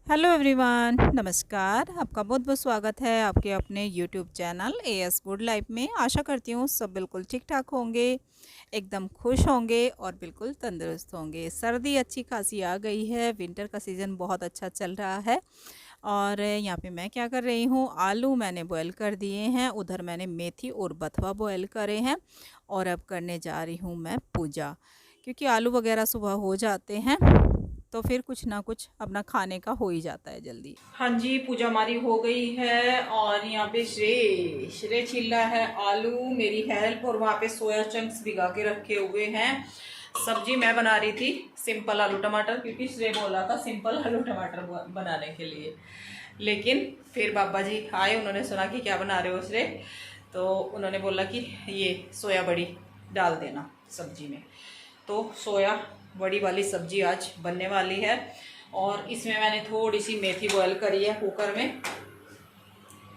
Hello everyone, नमस्कार। आपका बहुत बहुत स्वागत है आपके अपने YouTube channel as good life में। आशा करती हूँ सब बिल्कुल ठीक ठाक होंगे, एकदम खुश होंगे और बिल्कुल तंदुरुस्त होंगे। सर्दी अच्छी खासी आ गई है, विंटर का सीज़न बहुत अच्छा चल रहा है। और यहाँ पे मैं क्या कर रही हूँ, आलू मैंने बॉयल कर दिए हैं, उधर मैंने मेथी और बथुआ बॉयल करे हैं। और अब करने जा रही हूँ मैं पूजा, क्योंकि आलू वगैरह सुबह हो जाते हैं तो फिर कुछ ना कुछ अपना खाने का हो ही जाता है जल्दी। हाँ जी, पूजा हमारी हो गई है और यहाँ पे श्रेय श्रेय छील रहा है आलू, मेरी हेल्प। और वहाँ पे सोया चंक्स भिगा के रखे हुए हैं। सब्जी मैं बना रही थी सिंपल आलू टमाटर, क्योंकि श्रेय बोला था सिंपल आलू टमाटर बनाने के लिए। लेकिन फिर बाबा जी आए, उन्होंने सुना कि क्या बना रहे हो श्रेय, तो उन्होंने बोला कि ये सोया बड़ी डाल देना सब्जी में। तो सोया बड़ी वाली सब्जी आज बनने वाली है। और इसमें मैंने थोड़ी सी मेथी बॉयल करी है कुकर में।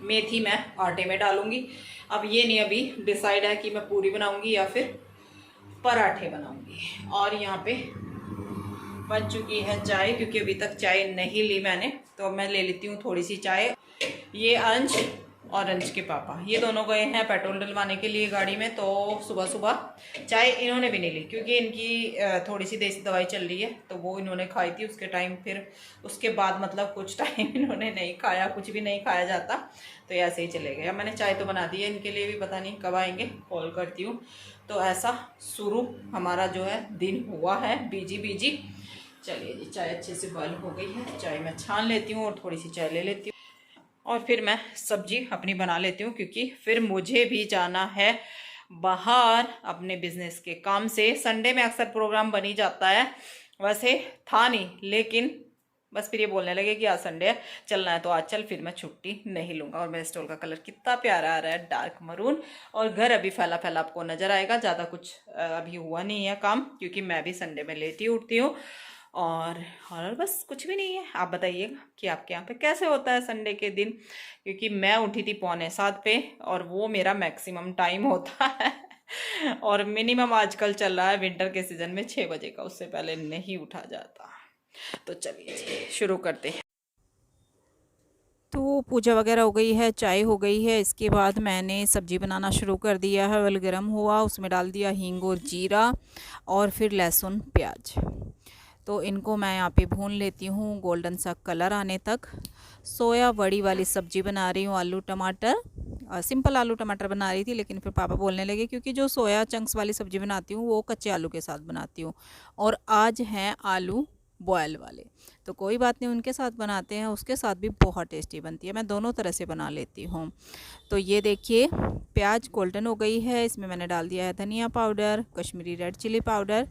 मेथी मैं आटे में डालूंगी। अब ये नहीं अभी डिसाइड है कि मैं पूरी बनाऊंगी या फिर पराठे बनाऊंगी। और यहाँ पे बन चुकी है चाय, क्योंकि अभी तक चाय नहीं ली मैंने, तो अब मैं ले लेती हूँ थोड़ी सी चाय। ये अंश और अंश के पापा, ये दोनों गए हैं पेट्रोल डलवाने के लिए गाड़ी में। तो सुबह सुबह चाय इन्होंने भी नहीं ली, क्योंकि इनकी थोड़ी सी देसी दवाई चल रही है, तो वो इन्होंने खाई थी उसके टाइम। फिर उसके बाद मतलब कुछ टाइम इन्होंने नहीं खाया, कुछ भी नहीं खाया जाता, तो ऐसे ही चले गए। अब मैंने चाय तो बना दी है इनके लिए भी, पता नहीं कब आएंगे, कॉल करती हूँ। तो ऐसा शुरू हमारा जो है दिन हुआ है, बिजी बिजी। चलिए जी, चाय अच्छे से बॉयल हो गई है, चाय मैं छान लेती हूँ और थोड़ी सी चाय ले लेती हूँ और फिर मैं सब्जी अपनी बना लेती हूँ, क्योंकि फिर मुझे भी जाना है बाहर अपने बिजनेस के काम से। संडे में अक्सर प्रोग्राम बन ही जाता है, वैसे था नहीं, लेकिन बस फिर ये बोलने लगे कि आज संडे है, चलना है तो आज चल। फिर मैं छुट्टी नहीं लूँगा। और मेरे स्टॉल का कलर कितना प्यारा आ रहा है, डार्क मरून। और घर अभी फैला फैला आपको नज़र आएगा, ज़्यादा कुछ अभी हुआ नहीं है काम, क्योंकि मैं भी संडे में लेट ही उठती हूँ। और बस कुछ भी नहीं है। आप बताइएगा कि आपके यहाँ पे कैसे होता है संडे के दिन, क्योंकि मैं उठी थी 6:45 पे, और वो मेरा मैक्सिमम टाइम होता है। और मिनिमम आजकल चल रहा है विंटर के सीज़न में 6 बजे का, उससे पहले नहीं उठा जाता। तो चलिए जी, शुरू करते हैं। तो पूजा वगैरह हो गई है, चाय हो गई है, इसके बाद मैंने सब्ज़ी बनाना शुरू कर दिया है। ऑयल गर्म हुआ, उसमें डाल दिया हींग और जीरा और फिर लहसुन प्याज। तो इनको मैं यहाँ पे भून लेती हूँ गोल्डन सा कलर आने तक। सोया बड़ी वाली सब्ज़ी बना रही हूँ, आलू टमाटर। सिंपल आलू टमाटर बना रही थी, लेकिन फिर पापा बोलने लगे, क्योंकि जो सोया चंक्स वाली सब्ज़ी बनाती हूँ वो कच्चे आलू के साथ बनाती हूँ, और आज हैं आलू बॉयल वाले। तो कोई बात नहीं, उनके साथ बनाते हैं, उसके साथ भी बहुत टेस्टी बनती है। मैं दोनों तरह से बना लेती हूँ। तो ये देखिए, प्याज गोल्डन हो गई है, इसमें मैंने डाल दिया है धनिया powder, Kashmiri red chilli powder,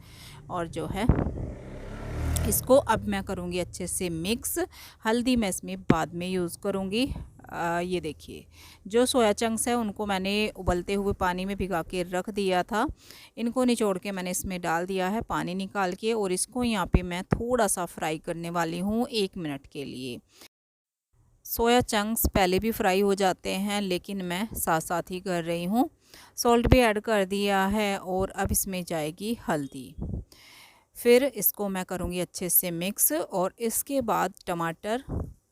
और जो है इसको अब मैं करूँगी अच्छे से मिक्स। हल्दी मैं इसमें बाद में यूज़ करूँगी। ये देखिए, जो सोया चंक्स है उनको मैंने उबलते हुए पानी में भिगा के रख दिया था, इनको निचोड़ के मैंने इसमें डाल दिया है पानी निकाल के। और इसको यहाँ पे मैं थोड़ा सा फ्राई करने वाली हूँ 1 मिनट के लिए। सोया चंक्स पहले भी फ्राई हो जाते हैं, लेकिन मैं साथ साथ ही कर रही हूँ। सॉल्ट भी ऐड कर दिया है और अब इसमें जाएगी हल्दी। फिर इसको मैं करूँगी अच्छे से मिक्स, और इसके बाद टमाटर,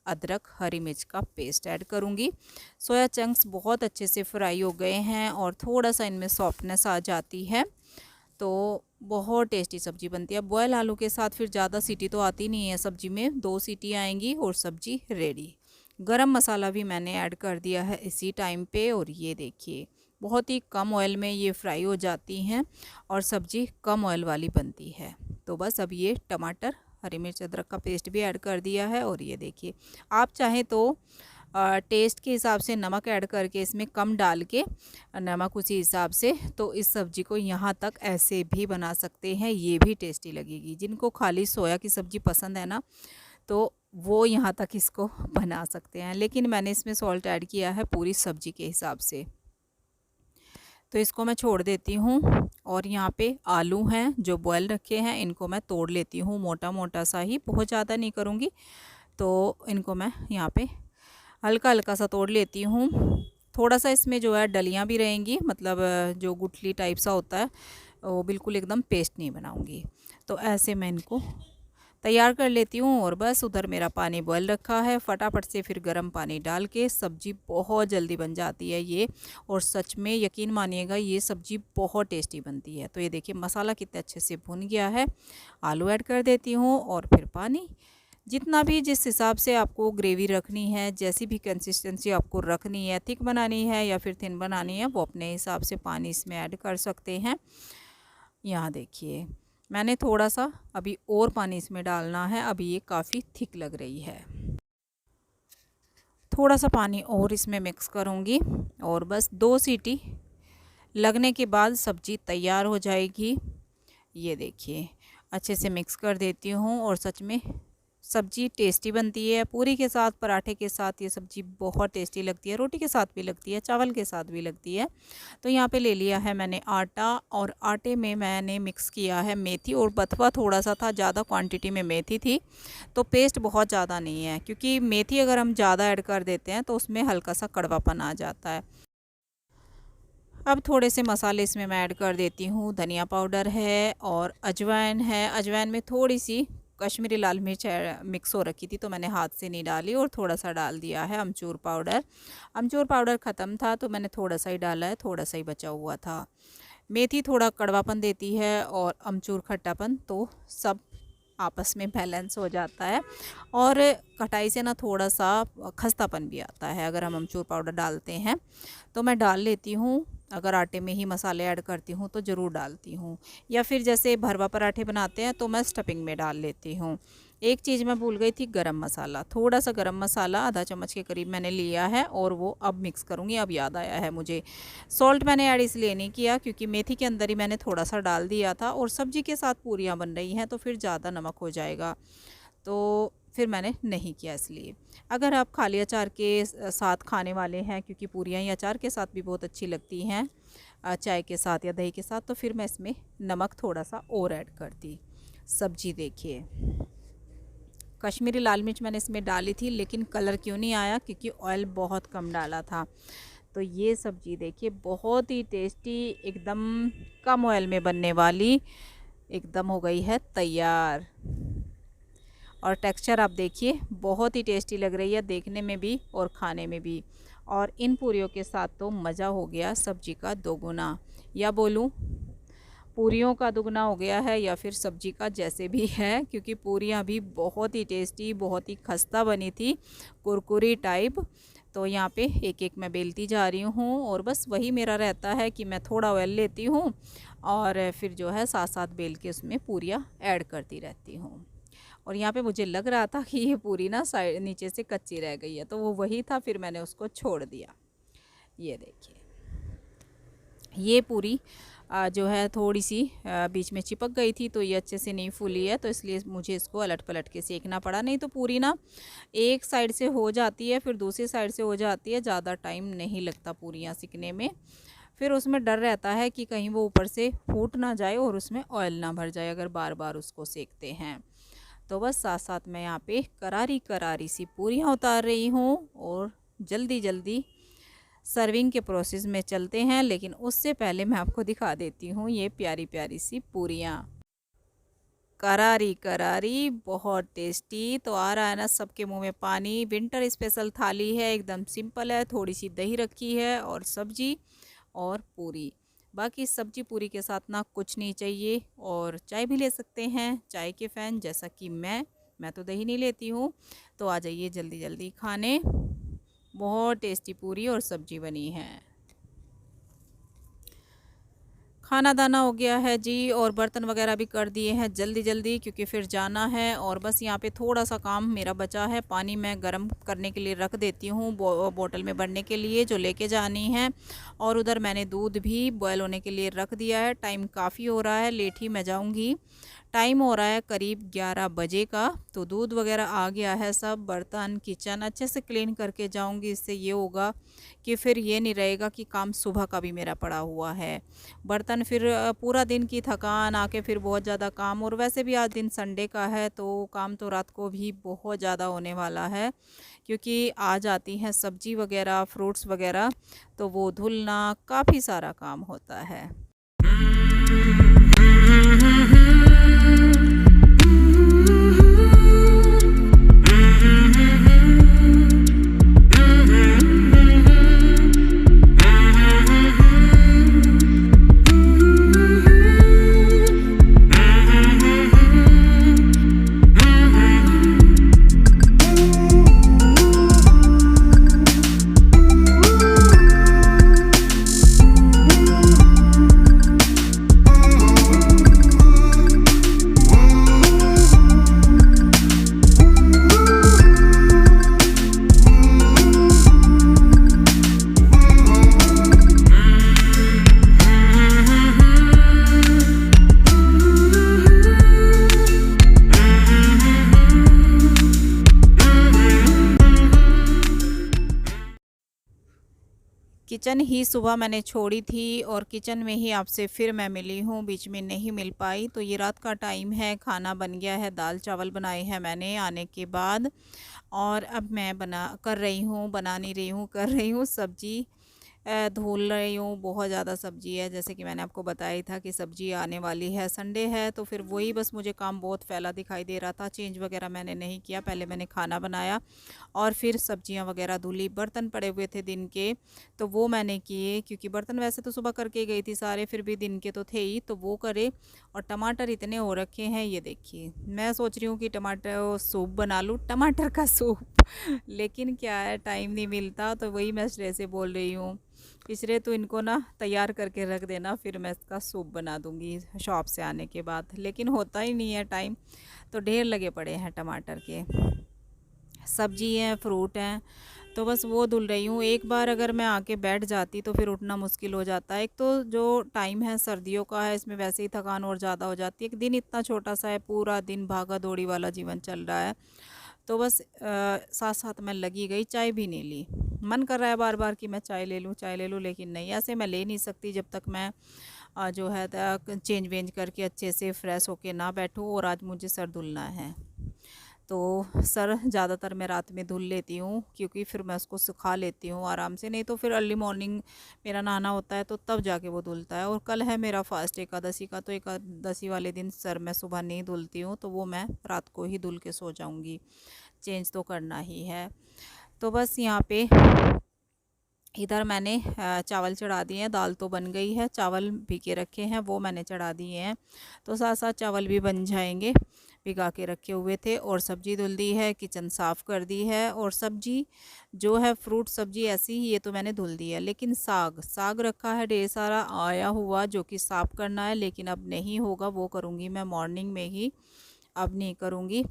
अदरक, हरी मिर्च का पेस्ट ऐड करूँगी। सोया चंक्स बहुत अच्छे से फ्राई हो गए हैं और थोड़ा सा इनमें सॉफ्टनेस आ जाती है, तो बहुत टेस्टी सब्ज़ी बनती है। बॉयल आलू के साथ फिर ज़्यादा सीटी तो आती नहीं है सब्ज़ी में, 2 सीटी आएंगी और सब्ज़ी रेडी। गरम मसाला भी मैंने ऐड कर दिया है इसी टाइम पे। और ये देखिए, बहुत ही कम ऑयल में ये फ्राई हो जाती हैं और सब्ज़ी कम ऑयल वाली बनती है। तो बस अब ये टमाटर, हरी मिर्च, अदरक का पेस्ट भी ऐड कर दिया है। और ये देखिए, आप चाहें तो टेस्ट के हिसाब से नमक ऐड करके इसमें कम डाल के, नमक उसी हिसाब से, तो इस सब्ज़ी को यहाँ तक ऐसे भी बना सकते हैं, ये भी टेस्टी लगेगी। जिनको खाली सोया की सब्ज़ी पसंद है ना, तो वो यहाँ तक इसको बना सकते हैं, लेकिन मैंने इसमें सॉल्ट ऐड किया है पूरी सब्ज़ी के हिसाब से। तो इसको मैं छोड़ देती हूँ। और यहाँ पे आलू हैं जो बॉयल रखे हैं, इनको मैं तोड़ लेती हूँ मोटा मोटा सा ही, बहुत ज़्यादा नहीं करूँगी। तो इनको मैं यहाँ पे हल्का हल्का सा तोड़ लेती हूँ। थोड़ा सा इसमें जो है डलियाँ भी रहेंगी, मतलब जो गुठली टाइप सा होता है, वो बिल्कुल एकदम पेस्ट नहीं बनाऊँगी। तो ऐसे मैं इनको तैयार कर लेती हूँ। और बस उधर मेरा पानी बॉयल रखा है, फटाफट से फिर गर्म पानी डाल के सब्ज़ी बहुत जल्दी बन जाती है ये। और सच में यकीन मानिएगा ये सब्ज़ी बहुत टेस्टी बनती है। तो ये देखिए मसाला कितने अच्छे से भुन गया है। आलू ऐड कर देती हूँ और फिर पानी, जितना भी जिस हिसाब से आपको ग्रेवी रखनी है, जैसी भी कंसिस्टेंसी आपको रखनी है, थिक बनानी है या फिर थिन बनानी है, वो अपने हिसाब से पानी इसमें ऐड कर सकते हैं। यहाँ देखिए मैंने थोड़ा सा अभी और पानी इसमें डालना है, अभी ये काफ़ी थिक लग रही है। थोड़ा सा पानी और इसमें मिक्स करूँगी और बस 2 सीटी लगने के बाद सब्ज़ी तैयार हो जाएगी। ये देखिए अच्छे से मिक्स कर देती हूँ और सच में सब्ज़ी टेस्टी बनती है। पूरी के साथ, पराठे के साथ ये सब्ज़ी बहुत टेस्टी लगती है, रोटी के साथ भी लगती है, चावल के साथ भी लगती है। तो यहाँ पे ले लिया है मैंने आटा और आटे में मैंने मिक्स किया है मेथी और बथुआ थोड़ा सा था, ज़्यादा क्वांटिटी में मेथी थी। तो पेस्ट बहुत ज़्यादा नहीं है, क्योंकि मेथी अगर हम ज़्यादा ऐड कर देते हैं तो उसमें हल्का सा कड़वापन आ जाता है। अब थोड़े से मसाले इसमें मैं ऐड कर देती हूँ। धनिया पाउडर है और अजवाइन है। अजवाइन में थोड़ी सी कश्मीरी लाल मिर्च मिक्स हो रखी थी तो मैंने हाथ से नहीं डाली और थोड़ा सा डाल दिया है अमचूर पाउडर। अमचूर पाउडर ख़त्म था तो मैंने थोड़ा सा ही डाला है, थोड़ा सा ही बचा हुआ था। मेथी थोड़ा कड़वापन देती है और अमचूर खट्टापन, तो सब आपस में बैलेंस हो जाता है। और कटाई से ना थोड़ा सा खस्तापन भी आता है अगर हम अमचूर पाउडर डालते हैं। तो मैं डाल लेती हूँ। अगर आटे में ही मसाले ऐड करती हूँ तो ज़रूर डालती हूँ, या फिर जैसे भरवा पराठे बनाते हैं तो मैं स्टफिंग में डाल लेती हूँ। एक चीज़ मैं भूल गई थी, गरम मसाला, थोड़ा सा गरम मसाला आधा चम्मच के करीब मैंने लिया है और वो अब मिक्स करूँगी। अब याद आया है मुझे, सॉल्ट मैंने ऐड इसलिए नहीं किया क्योंकि मेथी के अंदर ही मैंने थोड़ा सा डाल दिया था और सब्ज़ी के साथ पूरियाँ बन रही हैं तो फिर ज़्यादा नमक हो जाएगा, तो फिर मैंने नहीं किया इसलिए। अगर आप खाली अचार के साथ खाने वाले हैं, क्योंकि पूरियाँ ही अचार के साथ भी बहुत अच्छी लगती हैं, चाय के साथ या दही के साथ, तो फिर मैं इसमें नमक थोड़ा सा और ऐड करती। सब्जी देखिए कश्मीरी लाल मिर्च मैंने इसमें डाली थी, लेकिन कलर क्यों नहीं आया, क्योंकि ऑयल बहुत कम डाला था। तो ये सब्ज़ी देखिए बहुत ही टेस्टी, एकदम कम ऑयल में बनने वाली, एकदम हो गई है तैयार। और टेक्सचर आप देखिए बहुत ही टेस्टी लग रही है देखने में भी और खाने में भी। और इन पूरियों के साथ तो मज़ा हो गया सब्जी का दोगुना, या बोलूँ पूरियों का दुगना हो गया है, या फिर सब्जी का, जैसे भी है, क्योंकि पूरियाँ भी बहुत ही टेस्टी, बहुत ही खस्ता बनी थी, कुरकुरी टाइप। तो यहाँ पे एक एक मैं बेलती जा रही हूँ और बस वही मेरा रहता है कि मैं थोड़ा ऑयल लेती हूँ और फिर जो है साथ साथ बेल के उसमें पूरियाँ ऐड करती रहती हूँ। और यहाँ पे मुझे लग रहा था कि ये पूरी ना साइड नीचे से कच्ची रह गई है, तो वो वही था, फिर मैंने उसको छोड़ दिया। ये देखिए ये पूरी जो है थोड़ी सी बीच में चिपक गई थी तो ये अच्छे से नहीं फूली है, तो इसलिए मुझे इसको अलट पलट के सेकना पड़ा। नहीं तो पूरी ना एक साइड से हो जाती है फिर दूसरी साइड से हो जाती है, ज़्यादा टाइम नहीं लगता पूरियाँ सिकने में। फिर उसमें डर रहता है कि कहीं वो ऊपर से फूट ना जाए और उसमें ऑयल ना भर जाए अगर बार बार उसको सेकते हैं। तो बस साथ साथ मैं यहाँ पे करारी करारी सी पूरियाँ उतार रही हूँ और जल्दी जल्दी सर्विंग के प्रोसेस में चलते हैं। लेकिन उससे पहले मैं आपको दिखा देती हूँ ये प्यारी प्यारी सी पूरियाँ, करारी करारी, बहुत टेस्टी। तो आ रहा है ना सबके मुंह में पानी। विंटर स्पेशल थाली है, एकदम सिंपल है, थोड़ी सी दही रखी है और सब्जी और पूरी। बाकी सब्जी पूरी के साथ ना कुछ नहीं चाहिए, और चाय भी ले सकते हैं, चाय के फ़ैन जैसा कि मैं तो दही नहीं लेती हूँ। तो आ जाइए जल्दी जल्दी खाने। बहुत टेस्टी पूरी और सब्जी बनी है। खाना दाना हो गया है जी, और बर्तन वगैरह भी कर दिए हैं जल्दी जल्दी, क्योंकि फिर जाना है। और बस यहाँ पे थोड़ा सा काम मेरा बचा है, पानी मैं गर्म करने के लिए रख देती हूँ बोतल में भरने के लिए जो लेके जानी है। और उधर मैंने दूध भी बॉयल होने के लिए रख दिया है। टाइम काफ़ी हो रहा है, लेट ही मैं जाऊँगी। टाइम हो रहा है करीब 11 बजे का, तो दूध वगैरह आ गया है। सब बर्तन किचन अच्छे से क्लीन करके जाऊंगी। इससे ये होगा कि फिर ये नहीं रहेगा कि काम सुबह का भी मेरा पड़ा हुआ है। बर्तन फिर पूरा दिन की थकान आके फिर बहुत ज़्यादा काम, और वैसे भी आज दिन संडे का है तो काम तो रात को भी बहुत ज़्यादा होने वाला है, क्योंकि आ जाती हैं सब्जी वगैरह फ्रूट्स वगैरह, तो वो धुलना काफ़ी सारा काम होता है। किचन ही सुबह मैंने छोड़ी थी और किचन में ही आपसे फिर मैं मिली हूँ, बीच में नहीं मिल पाई। तो ये रात का टाइम है, खाना बन गया है, दाल चावल बनाए हैं मैंने आने के बाद। और अब मैं बना नहीं रही हूँ, कर रही हूँ सब्जी। धुल रही हूँ। बहुत ज़्यादा सब्जी है, जैसे कि मैंने आपको बताया था कि सब्जी आने वाली है, संडे है, तो फिर वही बस मुझे काम बहुत फैला दिखाई दे रहा था। चेंज वगैरह मैंने नहीं किया, पहले मैंने खाना बनाया और फिर सब्जियां वगैरह धुली। बर्तन पड़े हुए थे दिन के, तो वो मैंने किए, क्योंकि बर्तन वैसे तो सुबह करके गई थी सारे, फिर भी दिन के तो थे ही, तो वो करे। और टमाटर इतने हो रखे हैं, ये देखिए। मैं सोच रही हूँ कि टमाटर सूप बना लूँ, टमाटर का सूप लेकिन क्या है, टाइम नहीं मिलता। तो वही मैं श्रेय से बोल रही हूँ, इसलिए तो इनको ना तैयार करके रख देना, फिर मैं इसका सूप बना दूंगी शॉप से आने के बाद। लेकिन होता ही नहीं है टाइम, तो ढेर लगे पड़े हैं टमाटर के। सब्जी हैं, फ्रूट हैं, तो बस वो धुल रही हूँ। एक बार अगर मैं आके बैठ जाती तो फिर उठना मुश्किल हो जाता है। एक तो जो टाइम है सर्दियों का है, इसमें वैसे ही थकान और ज़्यादा हो जाती है। एक दिन इतना छोटा सा है, पूरा दिन भागा दौड़ी वाला जीवन चल रहा है। तो बस साथ साथ मैं लगी गई, चाय भी नहीं ली। मन कर रहा है बार बार कि मैं चाय ले लूँ, चाय ले लूँ, लेकिन नहीं, ऐसे मैं ले नहीं सकती जब तक मैं जो है चेंज वेंज करके अच्छे से फ्रेश होके ना बैठूँ। और आज मुझे सर धुलना है, तो सर ज़्यादातर मैं रात में धुल लेती हूँ, क्योंकि फिर मैं उसको सुखा लेती हूँ आराम से। नहीं तो फिर अर्ली मॉर्निंग मेरा नहाना होता है, तो तब जाके वो धुलता है। और कल है मेरा फास्ट एकादशी का, तो एकादशी वाले दिन सर मैं सुबह नहीं धुलती हूँ, तो वो मैं रात को ही धुल के सो जाऊँगी। चेंज तो करना ही है। तो बस यहाँ पे इधर मैंने चावल चढ़ा दिए हैं। दाल तो बन गई है, चावल भिगे रखे हैं, वो मैंने चढ़ा दिए हैं, तो साथ साथ चावल भी बन जाएंगे। भिगा के रखे हुए थे। और सब्जी धुल दी है, किचन साफ़ कर दी है। और सब्जी जो है, फ्रूट सब्जी ऐसी ही, ये तो मैंने धुल दी है। लेकिन साग साग रखा है ढेर सारा आया हुआ, जो कि साफ़ करना है, लेकिन अब नहीं होगा, वो करूँगी मैं मॉर्निंग में ही, अब नहीं करूँगी।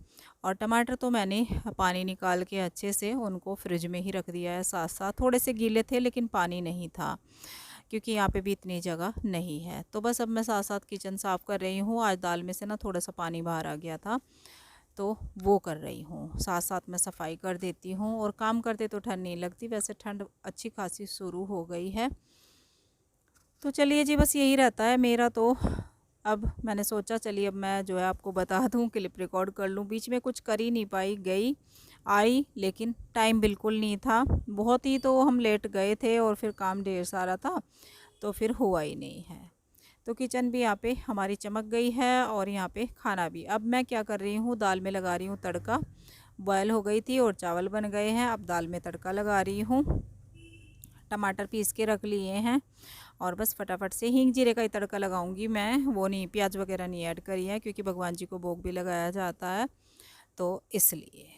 और टमाटर तो मैंने पानी निकाल के अच्छे से उनको फ्रिज में ही रख दिया है साथ साथ। थोड़े से गीले थे, लेकिन पानी नहीं था, क्योंकि यहाँ पे भी इतनी जगह नहीं है। तो बस अब मैं साथ साथ किचन साफ़ कर रही हूँ। आज दाल में से ना थोड़ा सा पानी बाहर आ गया था, तो वो कर रही हूँ। साथ साथ मैं सफाई कर देती हूँ। और काम करते तो ठंड नहीं लगती, वैसे ठंड अच्छी खासी शुरू हो गई है। तो चलिए जी, बस यही रहता है मेरा। तो अब मैंने सोचा चलिए अब मैं जो है आपको बता दूं, क्लिप रिकॉर्ड कर लूं। बीच में कुछ कर ही नहीं पाई, गई आई, लेकिन टाइम बिल्कुल नहीं था। बहुत ही तो हम लेट गए थे, और फिर काम ढेर सारा था, तो फिर हुआ ही नहीं है। तो किचन भी यहाँ पे हमारी चमक गई है, और यहाँ पे खाना भी। अब मैं क्या कर रही हूँ, दाल में लगा रही हूँ तड़का। बॉयल हो गई थी और चावल बन गए हैं, अब दाल में तड़का लगा रही हूँ। टमाटर पीस के रख लिए हैं, और बस फटाफट से हींग जीरे का ही तड़का लगाऊंगी मैं। वो नहीं, प्याज वगैरह नहीं ऐड करी है, क्योंकि भगवान जी को भोग भी लगाया जाता है, तो इसलिए।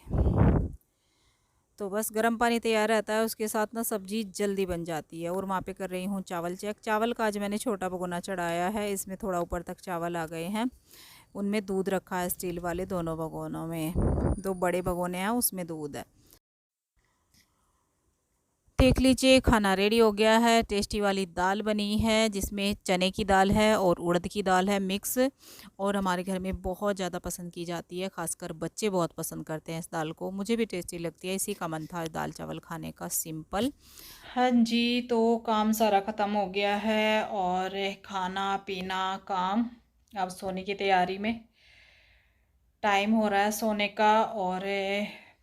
तो बस गर्म पानी तैयार रहता है, उसके साथ ना सब्जी जल्दी बन जाती है। और वहाँ पे कर रही हूँ चावल चेक। चावल का आज मैंने छोटा भगोना चढ़ाया है, इसमें थोड़ा ऊपर तक चावल आ गए हैं। उनमें दूध रखा है, स्टील वाले दोनों भगोनों में, दो बड़े भगोने हैं, उसमें दूध है। देख लीजिए, खाना रेडी हो गया है। टेस्टी वाली दाल बनी है, जिसमें चने की दाल है और उड़द की दाल है मिक्स। और हमारे घर में बहुत ज़्यादा पसंद की जाती है, खासकर बच्चे बहुत पसंद करते हैं इस दाल को। मुझे भी टेस्टी लगती है, इसी का मन था दाल चावल खाने का, सिंपल। हाँ जी, तो काम सारा ख़त्म हो गया है, और खाना पीना काम, अब सोने की तैयारी में। टाइम हो रहा है सोने का। और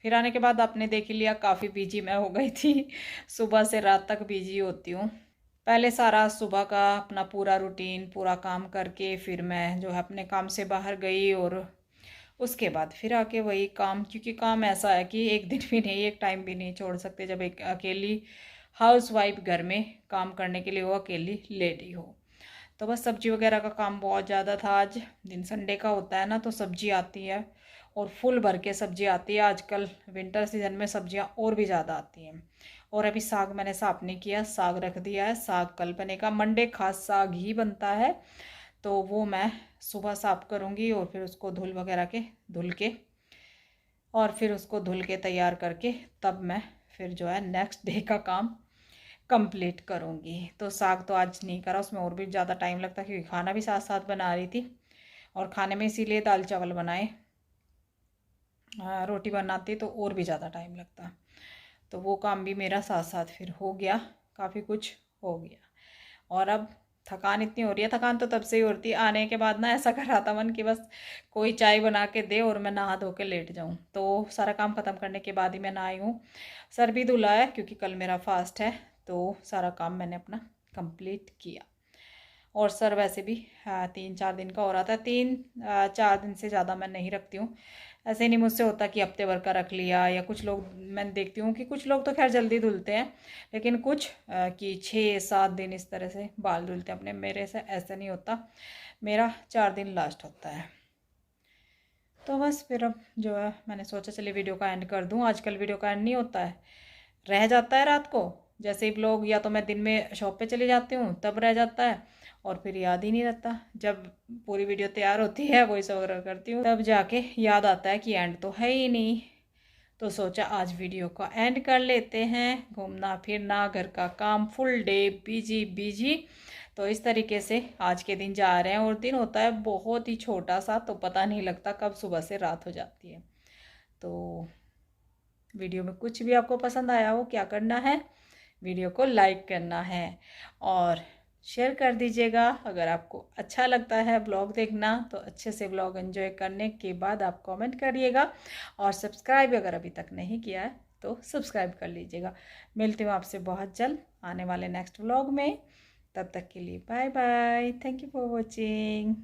फिर आने के बाद आपने देख ही लिया, काफ़ी बिजी मैं हो गई थी। सुबह से रात तक बिजी होती हूँ। पहले सारा सुबह का अपना पूरा रूटीन, पूरा काम करके फिर मैं जो है अपने काम से बाहर गई, और उसके बाद फिर आके वही काम। क्योंकि काम ऐसा है कि एक दिन भी नहीं, एक टाइम भी नहीं छोड़ सकते। जब एक अकेली हाउस वाइफ घर में काम करने के लिए, वो अकेली लेडी हो, तो बस सब्जी वगैरह का काम बहुत ज़्यादा था। आज दिन संडे का होता है ना, तो सब्जी आती है, और फुल भर के सब्जी आती है। आजकल विंटर सीजन में सब्जियां और भी ज़्यादा आती हैं। और अभी साग मैंने साफ नहीं किया, साग रख दिया है। साग कल बनेगा, मंडे खास साग ही बनता है, तो वो मैं सुबह साफ करूँगी। और फिर उसको धुल के और फिर उसको धुल के तैयार करके, तब मैं फिर जो है नेक्स्ट डे का काम कंप्लीट करूँगी। तो साग तो आज नहीं करा, उसमें और भी ज़्यादा टाइम लगता, क्योंकि खाना भी साथ साथ बना रही थी। और खाने में इसीलिए दाल चावल बनाए, रोटी बनाती तो और भी ज़्यादा टाइम लगता। तो वो काम भी मेरा साथ साथ फिर हो गया, काफ़ी कुछ हो गया। और अब थकान इतनी हो रही है, थकान तो तब से ही होती है, आने के बाद ना ऐसा कर रहा था मन कि बस कोई चाय बना के दे और मैं नहा धो के लेट जाऊं। तो सारा काम ख़त्म करने के बाद ही मैं नहाई हूँ। सर भी धुला है क्योंकि कल मेरा फास्ट है, तो सारा काम मैंने अपना कंप्लीट किया। और सर वैसे भी 3-4 दिन का हो रहा था, 3-4 दिन से ज़्यादा मैं नहीं रखती हूँ। ऐसे नहीं मुझसे होता कि हफ्ते भर का रख लिया, या कुछ लोग मैं देखती हूँ कि कुछ लोग तो खैर जल्दी धुलते हैं, लेकिन कुछ कि 6-7 दिन इस तरह से बाल धुलते हैं अपने। मेरे से ऐसा नहीं होता, मेरा 4 दिन लास्ट होता है। तो बस फिर अब जो है मैंने सोचा चलिए वीडियो का एंड कर दूँ। आजकल वीडियो का एंड नहीं होता है, रह जाता है रात को। जैसे ही ब्लॉग, या तो मैं दिन में शॉप पे चली जाती हूँ तब रह जाता है, और फिर याद ही नहीं रहता। जब पूरी वीडियो तैयार होती है, वॉइस ओवर करती हूँ, तब जाके याद आता है कि एंड तो है ही नहीं। तो सोचा आज वीडियो का एंड कर लेते हैं। घूमना फिरना, घर का काम, फुल डे बिजी बिजी। तो इस तरीके से आज के दिन जा रहे हैं, और दिन होता है बहुत ही छोटा सा, तो पता नहीं लगता कब सुबह से रात हो जाती है। तो वीडियो में कुछ भी आपको पसंद आया हो, क्या करना है, वीडियो को लाइक करना है और शेयर कर दीजिएगा। अगर आपको अच्छा लगता है ब्लॉग देखना, तो अच्छे से ब्लॉग एंजॉय करने के बाद आप कमेंट करिएगा, और सब्सक्राइब अगर अभी तक नहीं किया है तो सब्सक्राइब कर लीजिएगा। मिलती हूँ आपसे बहुत जल्द आने वाले नेक्स्ट ब्लॉग में। तब तक के लिए bye bye, thank you for watching.